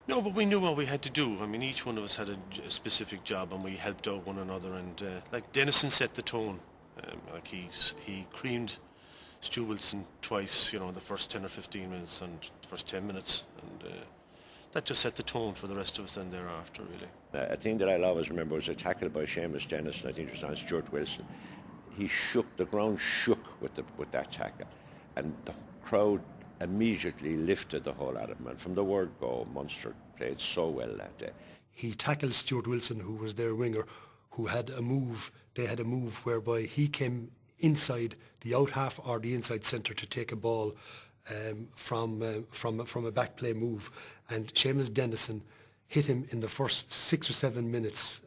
No, but we knew what we had to do. I mean, each one of us had a specific job, and we helped out one another. And like Dennison set the tone. Like he creamed Stu Wilson twice, you know, in the first 10 or 15 minutes and the first 10 minutes, and that just set the tone for the rest of us then thereafter, really. A thing that I'll always remember was a tackle by Seamus Dennison. I think it was on Stuart Wilson. He shook, the ground shook with that tackle, and the crowd immediately lifted the whole out of him. And from the word go, Munster played so well that day. He tackled Stuart Wilson, who was their winger, who had a move. They had a move whereby he came inside the out half or the inside centre to take a ball from a back play move, and Seamus Dennison hit him in the first 6 or 7 minutes,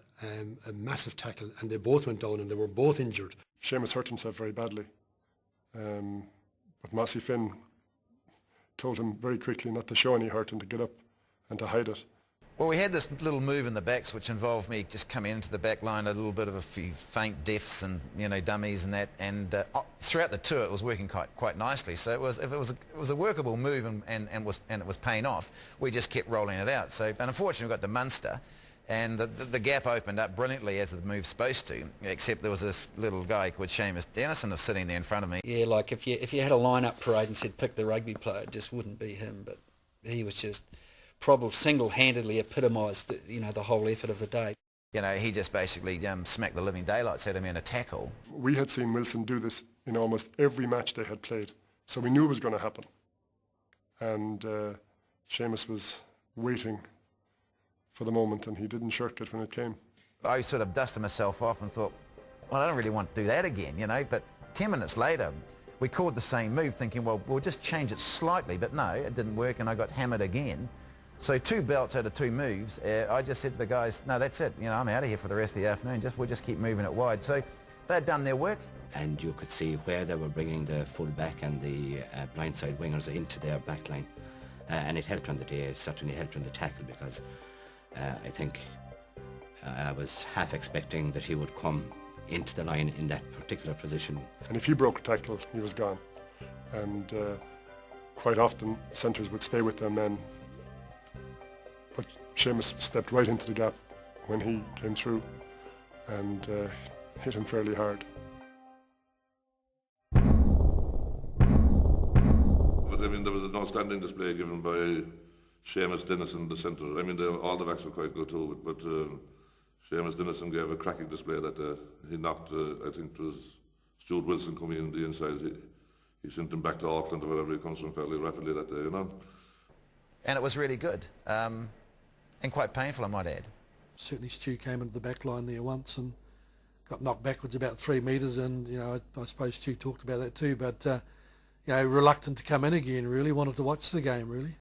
a massive tackle, and they both went down and they were both injured. Seamus hurt himself very badly, but Mossy Finn told him very quickly not to show any hurt and to get up and to hide it. Well, we had this little move in the backs which involved me just coming into the back line, a little bit of a few feint defs and, you know, dummies and that, and throughout the tour it was working quite nicely. So it was a workable move and it was paying off. We just kept rolling it out. So, and unfortunately we got to Munster, and the gap opened up brilliantly as the move's supposed to, except there was this little guy called Seamus Dennison was sitting there in front of me. Yeah, like if you had a line-up parade and said pick the rugby player, it just wouldn't be him, but he was just probably single-handedly epitomised the whole effort of the day. You know, he just basically smacked the living daylights out of me in a tackle. We had seen Wilson do this in almost every match they had played, so we knew it was going to happen. And Seamus was waiting for the moment, and he didn't shirk it when it came. I sort of dusted myself off and thought, well, I don't really want to do that again, you know, but 10 minutes later we called the same move thinking, well, we'll just change it slightly, but no, it didn't work and I got hammered again. So 2 belts out of 2 moves, I just said to the guys, no, that's it, you know, I'm out of here for the rest of the afternoon, we'll just keep moving it wide. So they'd done their work. And you could see where they were bringing the full back and the blindside wingers into their back line. And it helped on the day, it certainly helped on the tackle, because I think I was half expecting that he would come into the line in that particular position. And if he broke a tackle, he was gone. And quite often centres would stay with their men, but Seamus stepped right into the gap when he came through and hit him fairly hard. But I mean, there was an outstanding display given by Seamus Dennison, the centre. I mean, all the backs were quite good too, but Seamus Dennison gave a cracking display that he knocked, I think it was Stuart Wilson coming in the inside. He sent him back to Auckland or wherever he comes from fairly rapidly that day, you know. And it was really good, and quite painful, I might add. Certainly Stu came into the back line there once and got knocked backwards about 3 metres, and, you know, I suppose Stu talked about that too, but, you know, reluctant to come in again, really, wanted to watch the game, really.